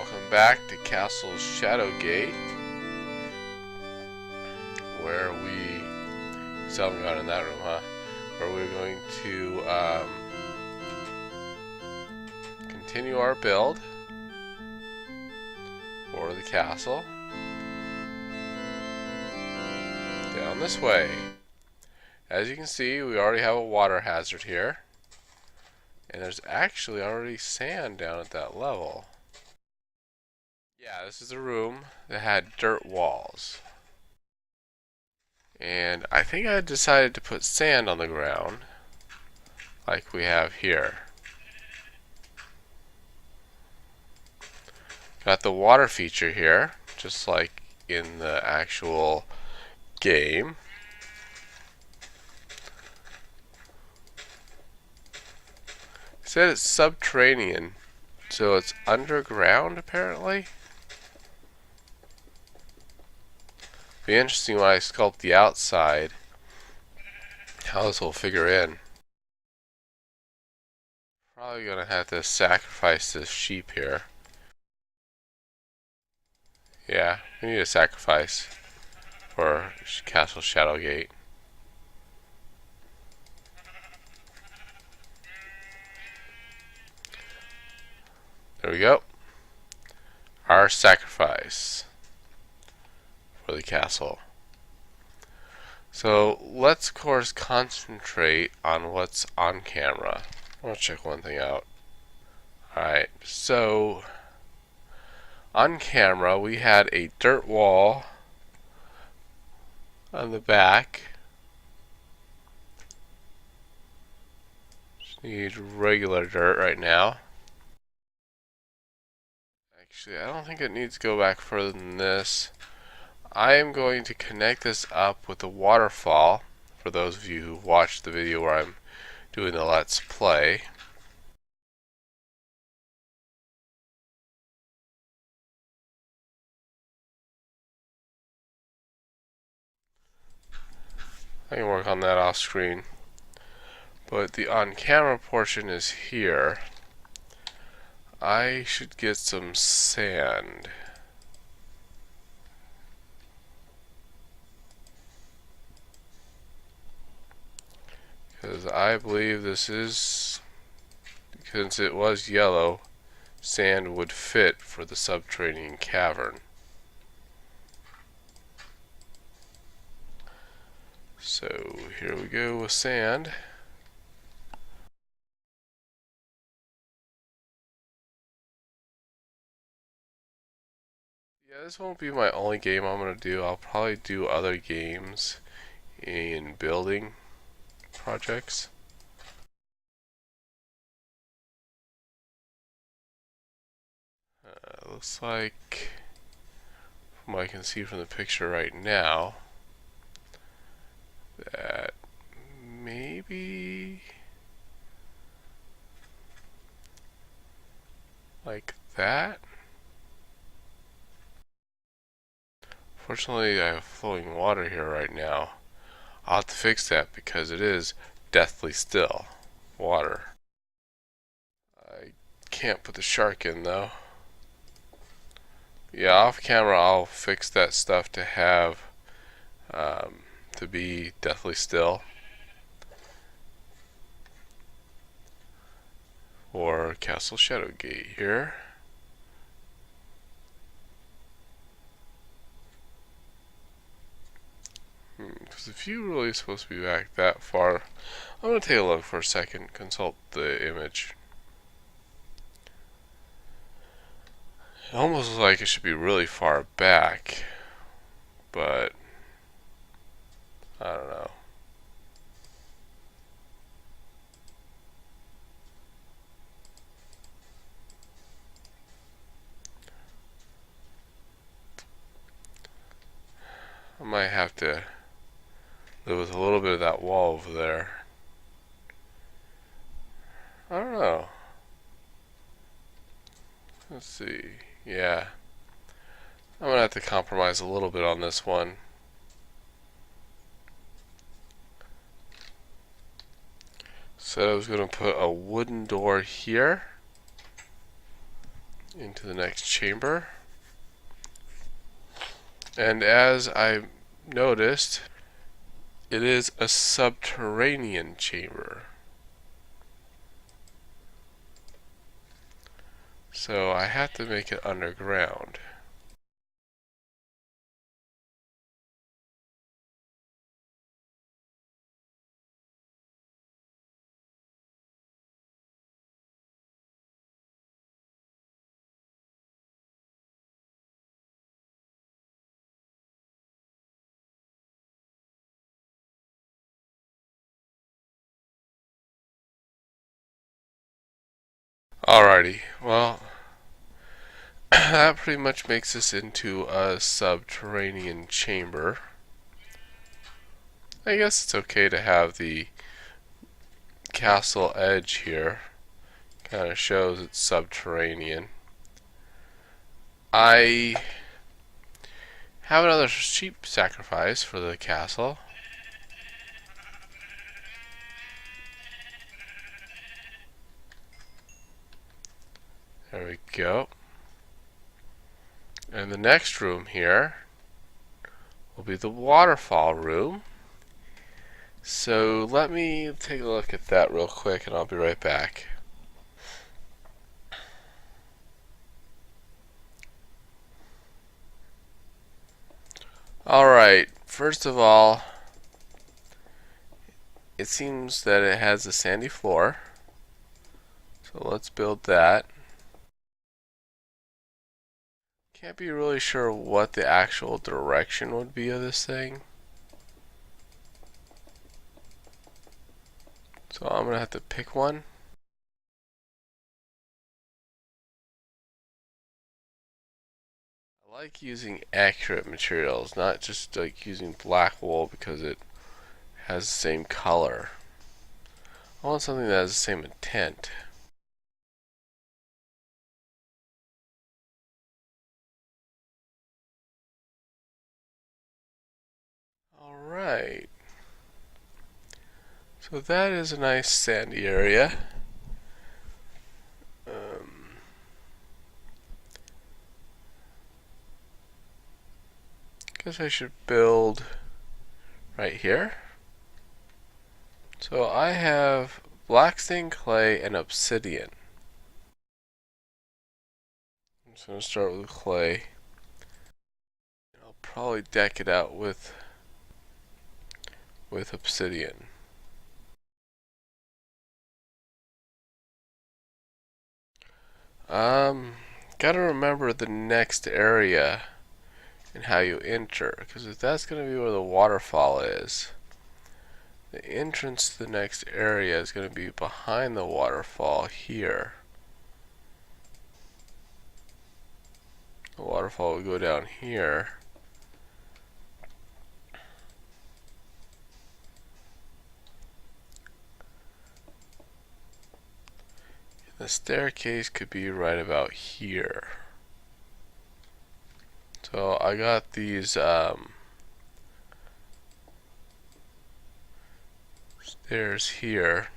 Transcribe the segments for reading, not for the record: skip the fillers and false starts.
Welcome back to Castle Shadowgate, where we still haven't gone in that room, huh? Where we're going to continue our build for the castle down this way. As you can see, we already have a water hazard here, and there's actually already sand down at that level. Yeah, this is a room that had dirt walls. And I think I decided to put sand on the ground, like we have here. Got the water feature here, just like in the actual game. It said it's subterranean, so it's underground apparently. Be interesting when I sculpt the outside how this will figure in. Probably gonna have to sacrifice this sheep here. Yeah, we need a sacrifice for Castle Shadowgate. There we go. Our sacrifice for the castle. So let's of course concentrate on what's on camera. I want to check one thing out. Alright, so on camera we had a dirt wall on the back. Just need regular dirt right now. Actually, I don't think it needs to go back further than this. I am going to connect this up with the waterfall, for those of you who watched the video where I'm doing the Let's Play. I can work on that off screen. But the on-camera portion is here. I should get some sand. Because I believe this is, since it was yellow, sand would fit for the subterranean cavern. So here we go with sand. Yeah, this won't be my only game I'm going to do. I'll probably do other games in building projects. Looks like, from what I can see from the picture right now, that maybe like that. Fortunately, I have flowing water here right now. I'll have to fix that because it is deathly still water. I can't put the shark in though. Yeah, off camera I'll fix that stuff to have to be deathly still for Castle Shadowgate here. Because if you're really supposed to be back that far, I'm going to take a look for a second, consult the image. It almost looks like it should be really far back, but I don't know. I might have to live with a little bit of that wall over there. I don't know. Let's see. Yeah. I'm going to have to compromise a little bit on this one. Said I was going to put a wooden door here. into the next chamber. And as I noticed, it is a subterranean chamber. So I have to make it underground. Alrighty, well, that pretty much makes this into a subterranean chamber. I guess it's okay to have the castle edge here. Kind of shows it's subterranean. I have another sheep sacrifice for the castle. There we go. And the next room here will be the waterfall room. So let me take a look at that real quick and I'll be right back. Alright, first of all, it seems that it has a sandy floor. So let's build that. Can't be really sure what the actual direction would be of this thing. So I'm gonna have to pick one. I like using accurate materials, not just like using black wool because it has the same color. I want something that has the same intent. Alright. So that is a nice sandy area. Guess I should build right here. So I have black stained clay and obsidian. I'm just going to start with clay. I'll probably deck it out with obsidian. Gotta remember the next area and how you enter, because if that's going to be where the waterfall is, the entrance to the next area is going to be behind the waterfall here. The waterfall will go down here. The staircase could be right about here. So I got these stairs here.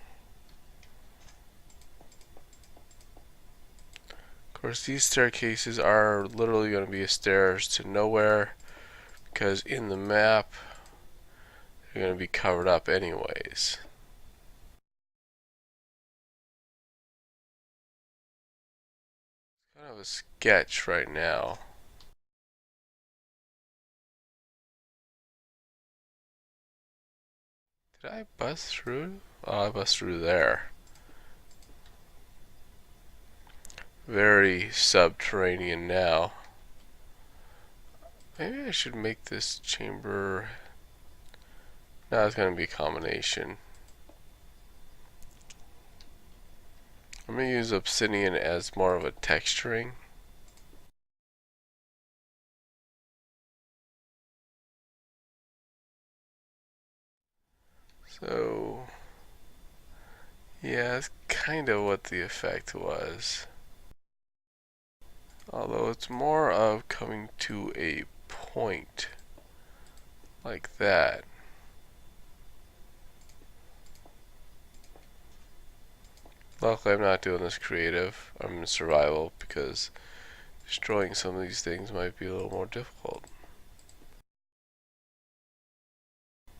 Of course, these staircases are literally going to be stairs to nowhere because in the map they're going to be covered up anyways. It's kind of a sketch right now. Did I bust through? Oh, I bust through there. Very subterranean now. Maybe I should make this chamber. No, it's going to be a combination. I'm going to use obsidian as more of a texturing. So, yeah, that's kind of what the effect was. Although it's more of coming to a point like that. Luckily, I'm not doing this creative. I'm in survival because destroying some of these things might be a little more difficult.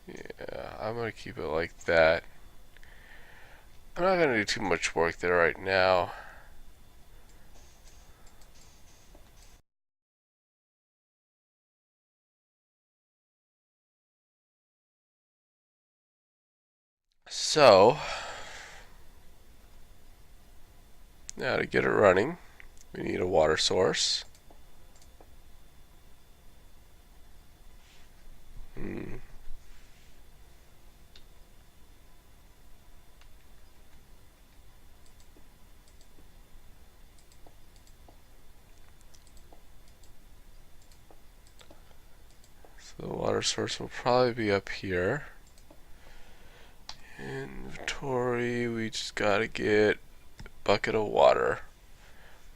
Yeah, I'm going to keep it like that. I'm not going to do too much work there right now. So, now to get it running, we need a water source. So the water source will probably be up here. Inventory, we just gotta get a bucket of water.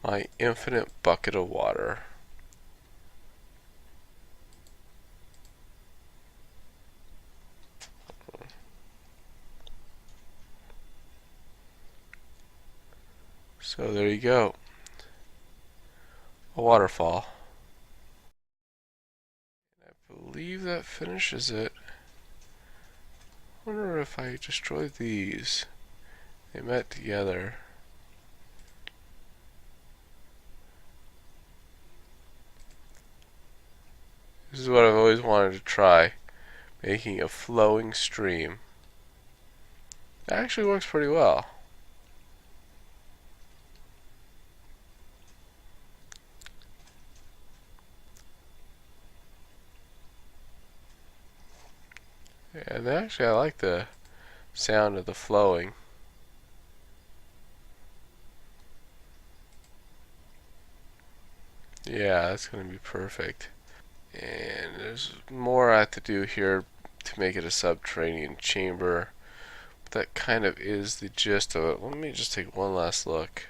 My infinite bucket of water. So there you go. A waterfall. I believe that finishes it. I wonder if I destroy these. They met together. This is what I've always wanted to try. Making a flowing stream. It actually works pretty well. And actually I like the sound of the flowing. Yeah, that's going to be perfect. And there's more I have to do here to make it a subterranean chamber. But that kind of is the gist of it. Let me just take one last look.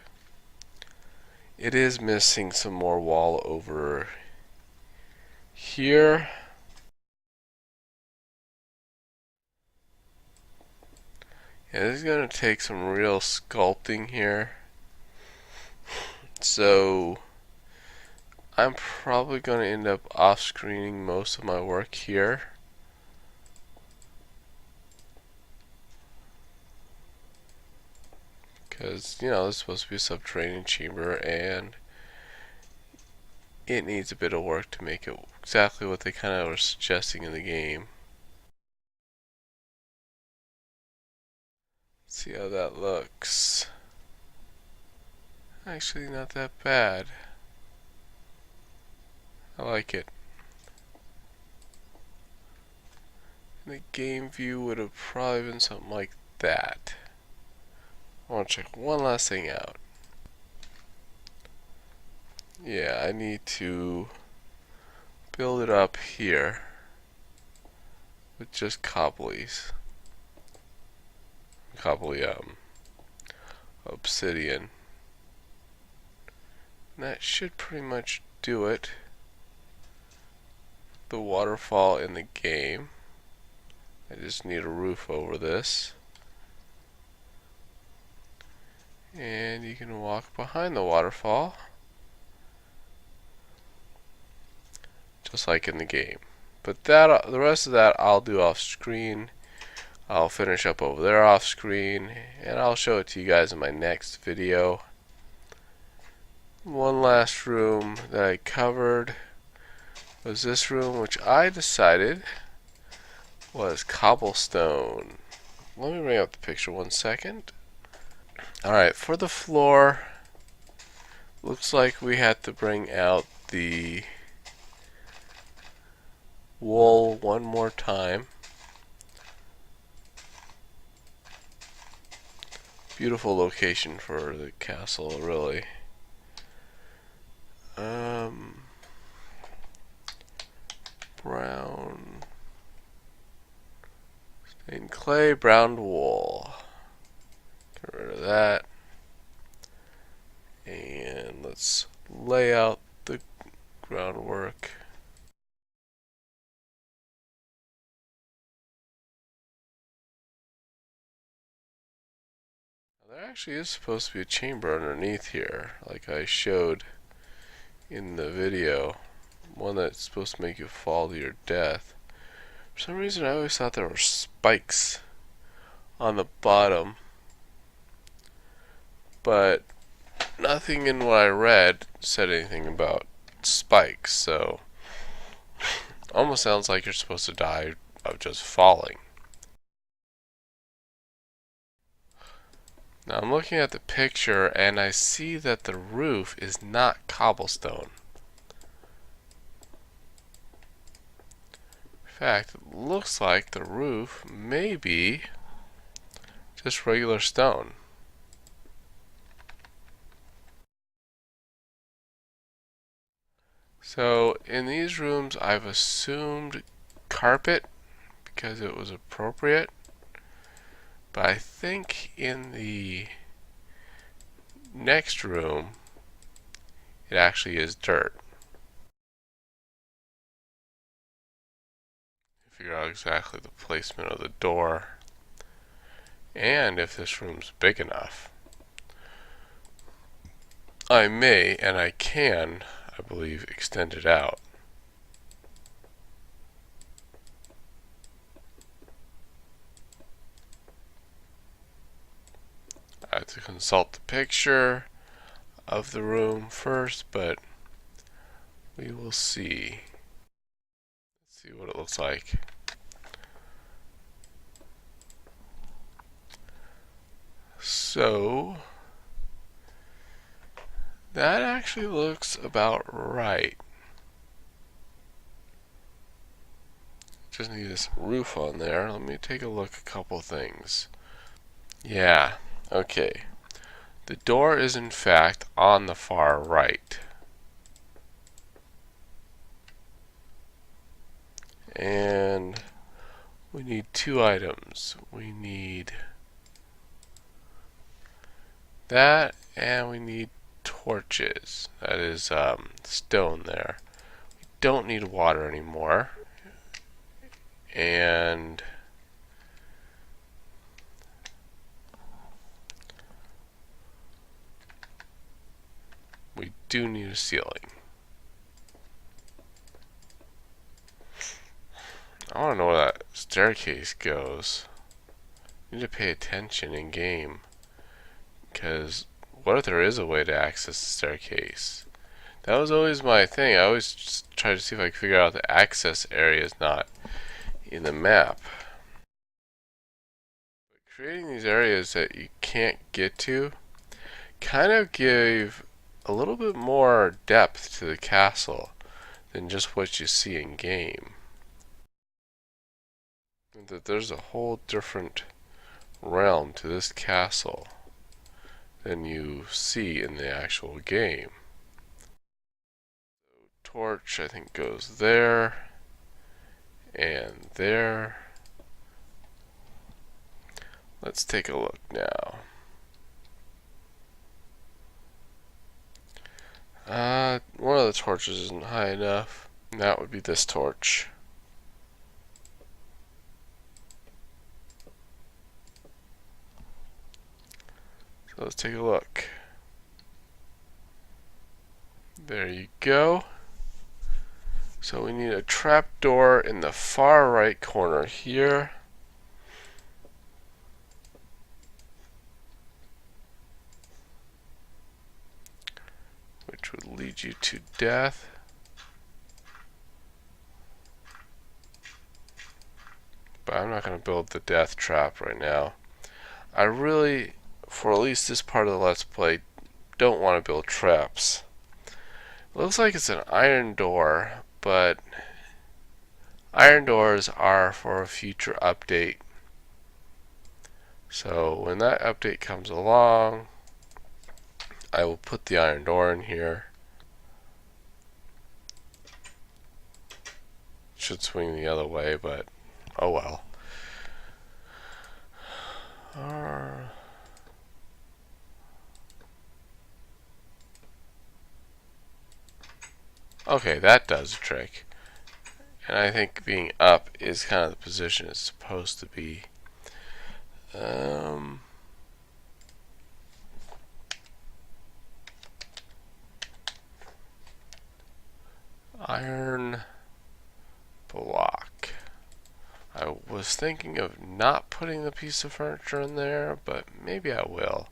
It is missing some more wall over here. Yeah, this is going to take some real sculpting here. So I'm probably going to end up off-screening most of my work here. Because, you know, this is supposed to be a subterranean chamber and it needs a bit of work to make it exactly what they kind of were suggesting in the game. Let's see how that looks. Actually, not that bad. I like it. And the game view would have probably been something like that. I want to check one last thing out. Yeah, I need to build it up here with just cobblies. Cobbly, obsidian. And that should pretty much do it. The waterfall in the game. I just need a roof over this. And you can walk behind the waterfall. Just like in the game. But that, the rest of that I'll do off screen. I'll finish up over there off screen. And I'll show it to you guys in my next video. One last room that I covered was this room, which I decided was cobblestone. Let me bring up the picture 1 second. Alright, for the floor, looks like we had to bring out the wool one more time. Beautiful location for the castle, really. Brown stained clay, brown wool. Get rid of that. And let's lay out the groundwork. There actually is supposed to be a chamber underneath here, like I showed in the video. One that's supposed to make you fall to your death. For some reason, I always thought there were spikes on the bottom, but nothing in what I read said anything about spikes, so almost sounds like you're supposed to die of just falling. Now I'm looking at the picture and I see that the roof is not cobblestone. In fact, it looks like the roof may be just regular stone. So in these rooms I've assumed carpet because it was appropriate, but I think in the next room it actually is dirt. Figure out exactly the placement of the door and if this room's big enough. I may and I can, I believe, extend it out. I have to consult the picture of the room first, but we will see. Let's see what it looks like. So that actually looks about right. Just need this roof on there. Let me take a look at a couple things. Yeah, okay. The door is in fact on the far right. And we need two items. We need that and we need torches. That is stone there. We don't need water anymore. And we do need a ceiling. I want to know where that staircase goes. I need to pay attention in game. Because what if there is a way to access the staircase? That was always my thing. I always just try to see if I can figure out the access area is not in the map. But creating these areas that you can't get to kind of gave a little bit more depth to the castle than just what you see in game. That there's a whole different realm to this castle than you see in the actual game. So, torch I think goes there and there. Let's take a look now. One of the torches isn't high enough. And that would be this torch. So let's take a look. There you go. So we need a trapdoor in the far right corner here. Which would lead you to death. But I'm not going to build the death trap right now. I really, for at least this part of the Let's Play, don't want to build traps. It looks like it's an iron door, but iron doors are for a future update. So when that update comes along, I will put the iron door in here. Should swing the other way, but oh well. Okay, that does the trick. And I think being up is kind of the position it's supposed to be. iron block. I was thinking of not putting the piece of furniture in there, but maybe I will.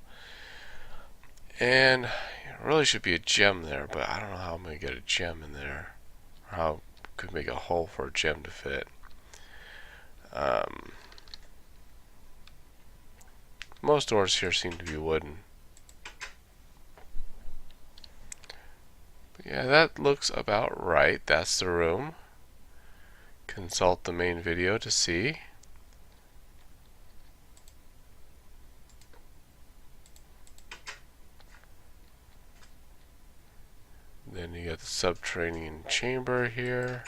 And it really should be a gem there, but I don't know how I'm going to get a gem in there. Or how I could make a hole for a gem to fit. Most doors here seem to be wooden. But yeah, that looks about right. That's the room. Consult the main video to see. Then you got the subterranean chamber here.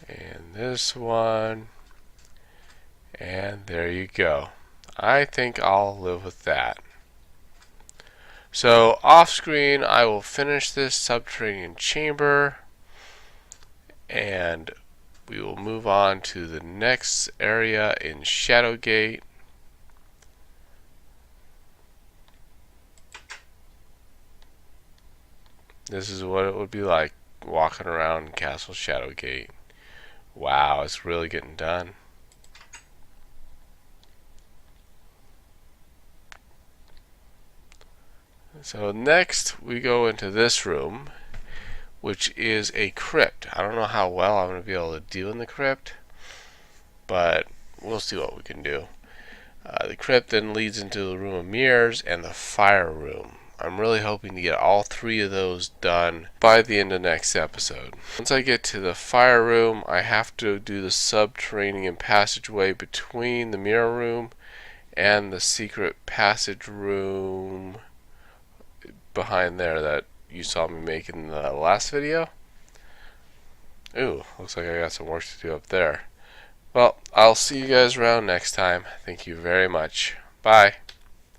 And this one. And there you go. I think I'll live with that. So off screen I will finish this subterranean chamber and we will move on to the next area in Shadowgate. This is what it would be like walking around Castle Shadowgate. Wow, it's really getting done. So next we go into this room, which is a crypt. I don't know how well I'm going to be able to deal in the crypt, but we'll see what we can do. The crypt then leads into the room of mirrors and the fire room. I'm really hoping to get all three of those done by the end of next episode. Once I get to the fire room, I have to do the subterranean passageway between the mirror room and the secret passage room behind there that you saw me make in the last video. Ooh, looks like I got some work to do up there. Well, I'll see you guys around next time. Thank you very much. Bye.